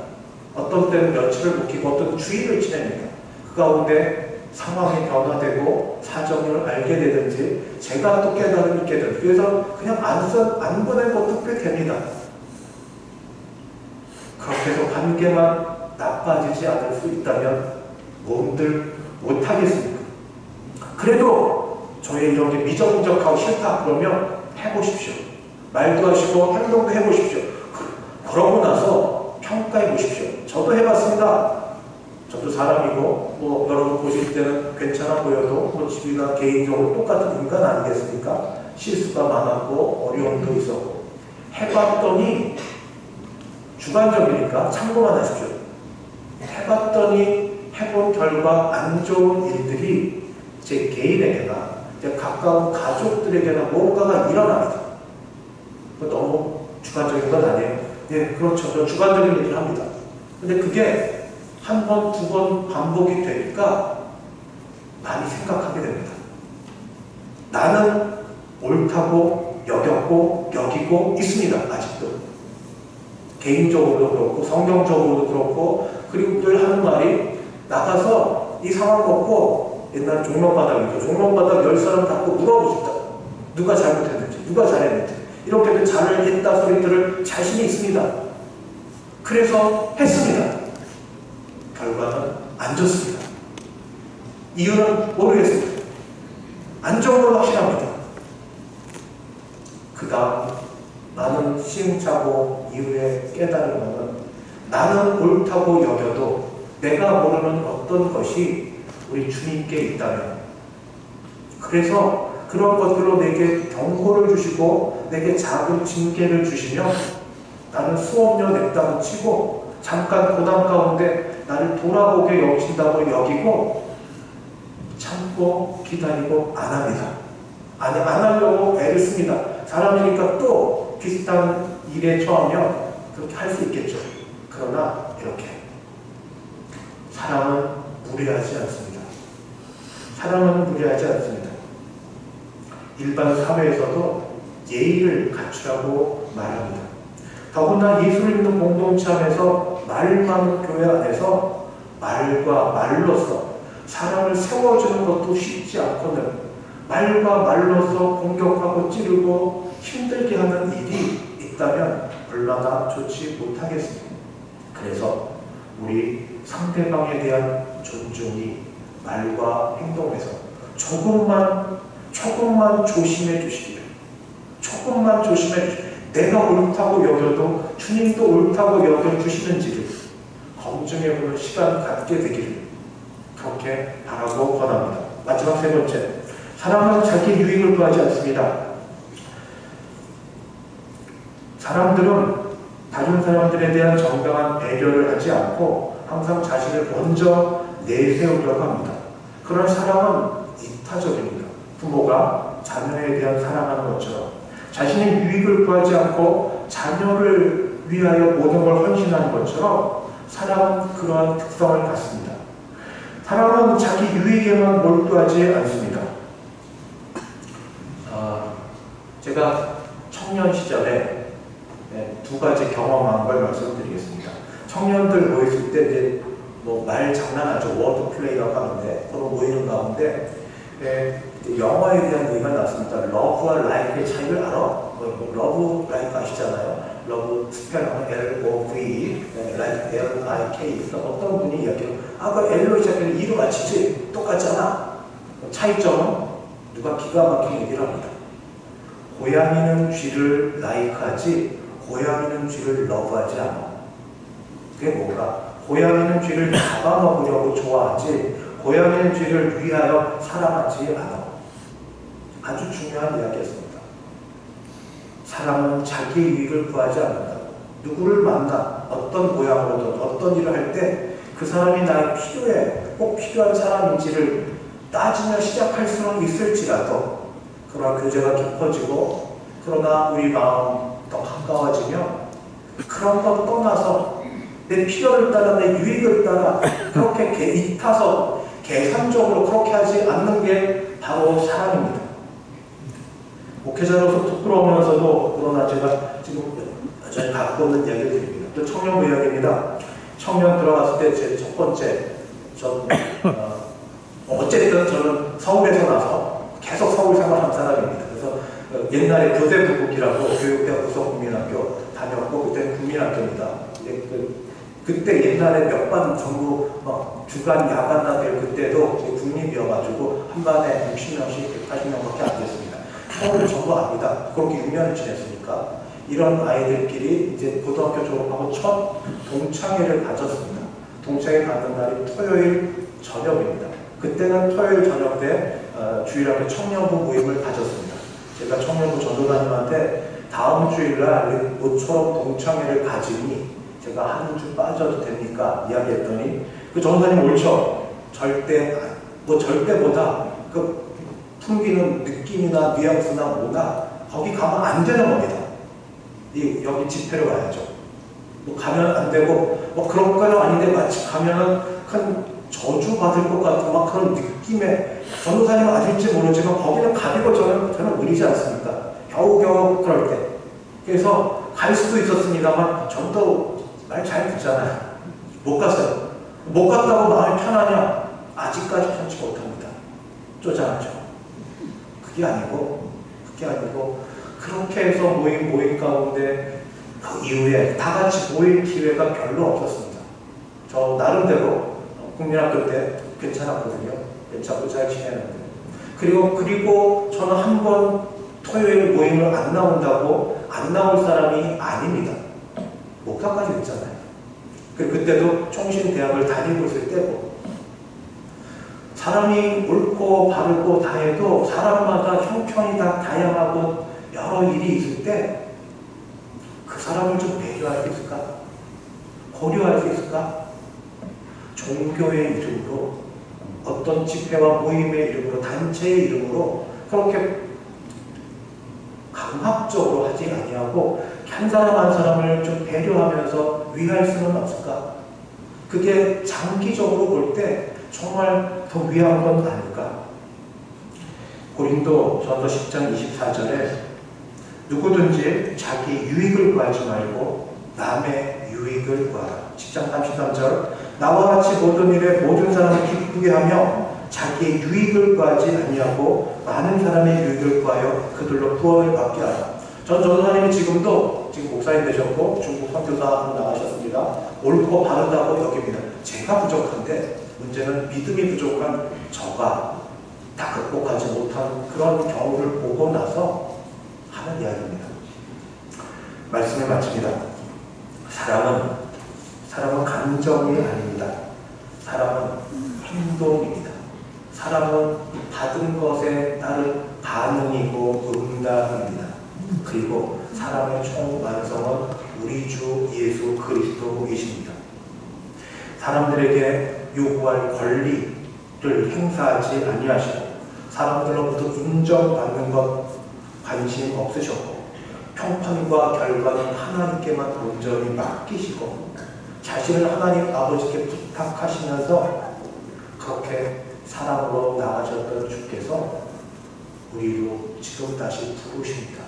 어떤 때는 며칠을 묵히고 어떤 주일을 지냅니다. 그 가운데 상황이 변화되고 사정을 알게 되든지 제가 또 깨달음이 있게 되든지 그래서 그냥 안 보낸 것도 꽤 됩니다. 그렇게 해서 관계만 나빠지지 않을 수 있다면 뭔들 못하겠습니까? 그래도 저의 이런 게 미적미적하고 싫다 그러면 해보십시오. 말도 하시고 행동도 해보십시오. 그러고 나서 평가해 보십시오. 저도 해봤습니다. 저도 사람이고 뭐 여러분 보실 때는 괜찮아 보여도 뭐 집이나 개인적으로 똑같은 인간 아니겠습니까? 실수가 많았고 어려움도 있었고 해봤더니 주관적이니까 참고만 하십시오. 해봤더니 해본 결과 안 좋은 일들이 제 개인에게나 제 가까운 가족들에게나 뭔가가 일어납니다. 너무 주관적인 건 아니에요. 네, 그렇죠. 저 주관적인 얘기를 합니다. 근데 그게 한 번, 두 번 반복이 되니까 많이 생각하게 됩니다. 나는 옳다고 여겼고 여기고 있습니다. 아직도. 개인적으로도 그렇고 성경적으로도 그렇고 그리고 늘 하는 말이 나가서 이 상황 갖고 옛날 종로바닥이죠. 종로바닥 10사람 갖고 물어보고 싶다. 누가 잘못했는지 누가 잘했는지 이렇게도 잘했다 소리 들을 자신이 있습니다. 그래서 했습니다. 결과는 안 좋습니다. 이유는 모르겠습니다. 안 좋은 건 확실합니다. 그 다음 나는 시행착오 이후에 깨달은 것은 나는 옳다고 여겨도 내가 모르는 어떤 것이 우리 주님께 있다면 그래서 그런 것들로 내게 경고를 주시고 내게 작은 징계를 주시면 나는 수업료 냈다고 치고 잠깐 고난 가운데 나를 돌아보게 여기신다고 여기고 참고 기다리고 안 합니다. 안 하려고 애를 씁니다. 사람이니까 또 비슷한 일에 처하면 그렇게 할 수 있겠죠. 그러나 이렇게 사랑은 무례하지 않습니다. 사랑은 무례하지 않습니다. 일반 사회에서도 예의를 갖추라고 말합니다. 더구나 예수 믿는 공동체 안에서 말 많은 교회 안에서 말과 말로서 사람을 세워주는 것도 쉽지 않거든 말과 말로서 공격하고 찌르고 힘들게 하는 일이 있다면 얼마나 좋지 못하겠습니까? 그래서 우리 상대방에 대한 존중이 말과 행동에서 조금만 조심해 주시기를 조금만 조심해 주시기를 내가 옳다고 여겨도 주님도 옳다고 여겨주시는지를 검증해보는 시간 갖게 되기를 그렇게 바라고 권합니다. 마지막 세 번째, 사람은 자기 유익을 구하지 않습니다. 사람들은 다른 사람들에 대한 정당한 배려를 하지 않고 항상 자신을 먼저 내세우려고 합니다. 그런 사람은 이타적입니다. 부모가 자녀에 대한 사랑하는 것처럼 자신의 유익을 구하지 않고 자녀를 위하여 모든 걸 헌신하는 것처럼 사람은 그러한 특성을 갖습니다. 사람은 자기 유익에만 몰두하지 않습니다. 제가 청년 시절에 두 가지 경험한 걸 말씀드리겠습니다. 청년들 모였을 때 이제 뭐 말 장난하죠. 워드 플레이라고 하는데 그런 모이는 가운데 영어에 대한 얘기가 나왔습니다. 러브와 라이크의 차이를 알아? 러브 라이크 아시잖아요. 러브 스펠하면 L-O-V, 라이크 L-I-K. 어떤 분이 이야기해요. 그 L로 시작하는 E로 맞히지? 똑같잖아. 차이점은 누가 기가 막힌 얘기를 합니다. 고양이는 쥐를 라이크하지 고양이는 쥐를 러브하지 않아. 그게 뭐가? 고양이는 쥐를 잡아먹으려고 좋아하지 고양이는 쥐를 위하여 사랑하지 않아. 아주 중요한 이야기였습니다. 사람은 자기 이익을 구하지 않는다. 누구를 만나 어떤 모양으로든 어떤 일을 할 때 그 사람이 나의 필요해 꼭 필요한 사람인지를 따지며 시작할 수는 있을지라도 그러나 교제가 깊어지고 그러나 우리 마음 더 가까워지며 그런 것 떠나서 내 필요를 따라 내 유익을 따라 그렇게 이타서 계산적으로 그렇게 하지 않는 게 바로 사랑입니다. 목회자로서 부끄러우면서도 그러나 제가 지금 여전히 갖고 있는 이야기를 드립니다. 또 청년부 이야기입니다. 청년 들어갔을 때 제 첫 번째 어쨌든 저는 서울에서 나서 계속 서울 생활한 사람입니다. 그래서 옛날에 교대부국이라고 교육대학 부속국민학교 다녔고 그때 국민학교입니다. 그때 옛날에 몇 반 전부 주간 야간다 될 그때도 국립이어가지고 한 반에 60명씩 180명밖에 안 됐습니다. 서울을 전부 압니다. 그렇게 6년을 지냈으니까 이런 아이들끼리 이제 고등학교 졸업하고 첫 동창회를 가졌습니다. 동창회 가는 날이 토요일 저녁입니다. 그때는 토요일 저녁 때 주일학교 청년부 모임을 가졌습니다. 제가 청년부 전도사님한테 다음 주일날 모처럼 동창회를 가지니 제가 한 주 빠져도 됩니까? 이야기했더니 그 전도사님 옳죠. 절대보다 그 풍기는 느낌이나 뉘앙스나 뭐나 거기 가면 안 되는 겁니다. 여기 집회로 가야죠. 가면 안 되고 그런 건 아닌데 마치 가면은 큰 저주 받을 것 같은 막 그런 느낌의 전도사님은 아실지 모르지만 거기는 가기로 저는 의리지 않습니까? 겨우겨우 그럴 때. 그래서 갈 수도 있었습니다만 전도 말 잘 듣잖아요. 못 갔어요. 못 갔다고 마음이 편하냐? 아직까지 편치 못합니다. 쪼잔하죠. 그게 아니고 그렇게 해서 모임 가운데 그 이후에 다 같이 모일 기회가 별로 없었습니다. 저 나름대로 국민학교 때 괜찮았거든요. 괜찮고 잘 지내는데. 그리고 저는 한 번 토요일 모임을 안 나온다고 안 나올 사람이 아닙니다. 목사까지 됐잖아요. 그때도 총신대학을 다니고 있을 때고 사람이 옳고 바르고 다 해도 사람마다 형편이 다 다양하고 여러 일이 있을 때 그 사람을 좀 배려할 수 있을까? 고려할 수 있을까? 종교의 이름으로 어떤 집회와 모임의 이름으로 단체의 이름으로 그렇게 강압적으로 하지 아니하고 한 사람 한 사람을 좀 배려하면서 위할 수는 없을까? 그게 장기적으로 볼 때 정말 더 위한 건 아닐까? 고린도 전서 10장 24절에 누구든지 자기 유익을 구하지 말고 남의 유익을 구하라. 10장 33절 나와 같이 모든 일에 모든 사람을 기쁘게 하며 자기의 유익을 구하지 아니하고 많은 사람의 유익을 구하여 그들로 구원을 받게 하라. 전 전도사님이 지금 목사님 되셨고 중국 선교사로 나가셨습니다. 옳고 바르다고 여깁니다. 제가 부족한데 문제는 믿음이 부족한 저가 다 극복하지 못한 그런 경우를 보고 나서 하는 이야기입니다. 말씀을 마칩니다. 사람은 감정이 아닙니다. 사람은 행동입니다. 사람은 받은 것에 따른 반응이고 응답입니다. 그리고 사람의 총완성은 우리 주 예수 그리스도이십니다. 사람들에게 요구할 권리를 행사하지 아니하시고 사람들로부터 인정받는 것 관심 없으셨고 평판과 결과는 하나님께만 온전히 맡기시고 자신을 하나님 아버지께 부탁하시면서 그렇게 사랑으로 나가셨던 주께서 우리로 지금 다시 부르십니다.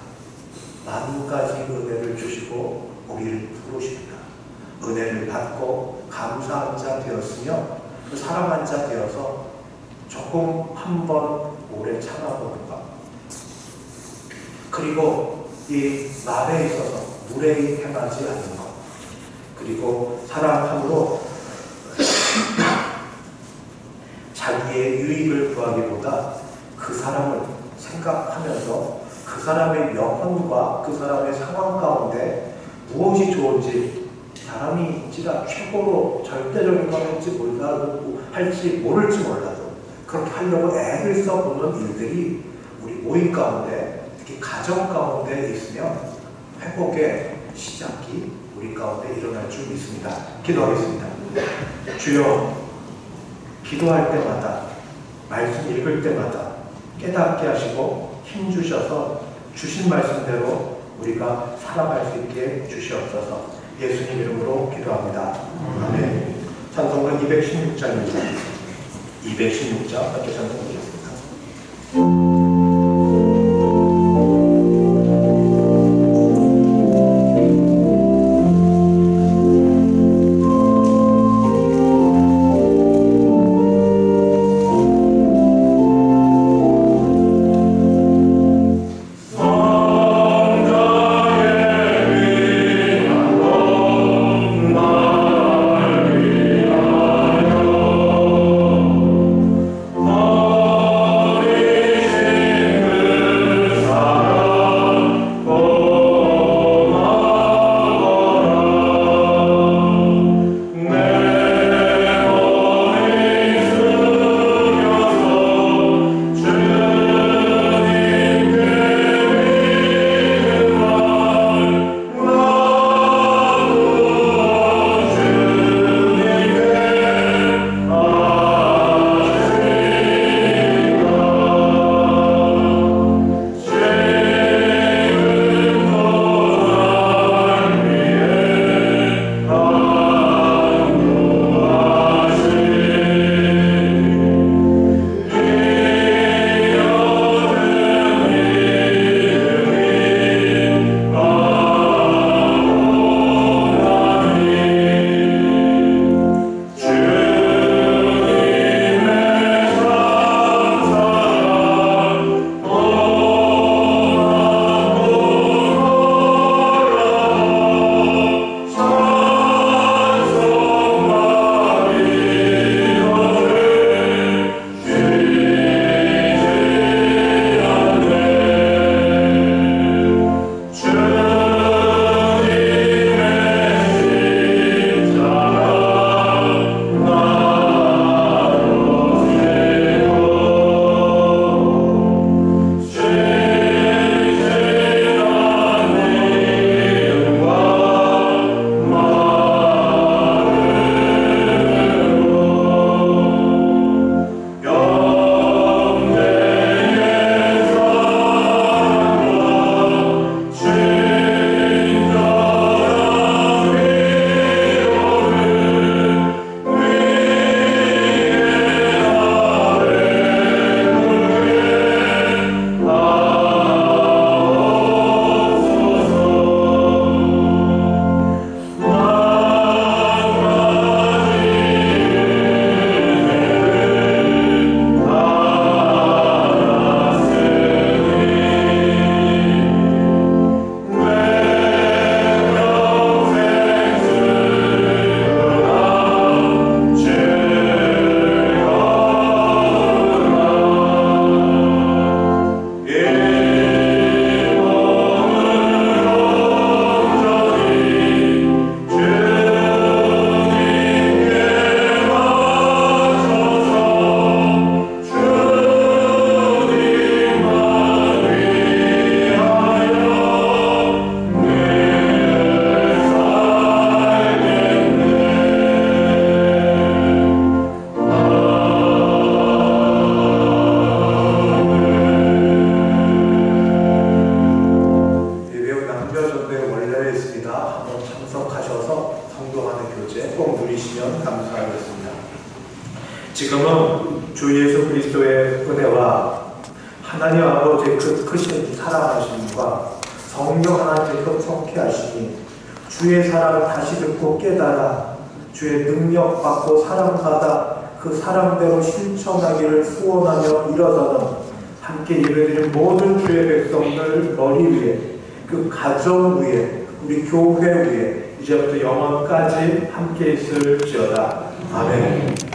만 가지 은혜를 주시고 우리를 부르십니다. 은혜를 받고 감사한 자 되었으며 사랑한 자 되어서 조금 한번 오래 참아보는 것. 그리고 이 말에 있어서 무례히 행하지 않는 것. 그리고 사랑함으로 자기의 유익을 구하기보다 그 사람을 생각하면서 그 사람의 영혼과 그 사람의 상황 가운데 무엇이 좋은지 사람이지가 최고로 절대적인 걸 할지 모를지 몰라도 그렇게 하려고 애를 써보는 일들이 우리 모임 가운데 특히 가정 가운데 있으면 회복의 시작이 우리 가운데 일어날 줄 믿습니다. 기도하겠습니다. 주여, 기도할 때마다 말씀 읽을 때마다 깨닫게 하시고 힘 주셔서 주신 말씀대로 우리가 살아갈 수 있게 주시옵소서. 예수님 이름으로 기도합니다. 아멘. 찬송가 216장입니다. 216장 함께 찬송하겠습니다. 지금은 주 예수 그리스도의 은혜와 하나님 아버지의 그 크신 사랑하심과 성령 하나님의 협속케 하시니 주의 사랑 다시 듣고 깨달아 주의 능력 받고 사랑받아 그 사랑대로 실천하기를 소원하며 일어서는 함께 예배드린 모든 주의 백성들 머리 위에 그 가정 위에 우리 교회 위에 이제부터 영원까지 함께 있을지어다. 아멘.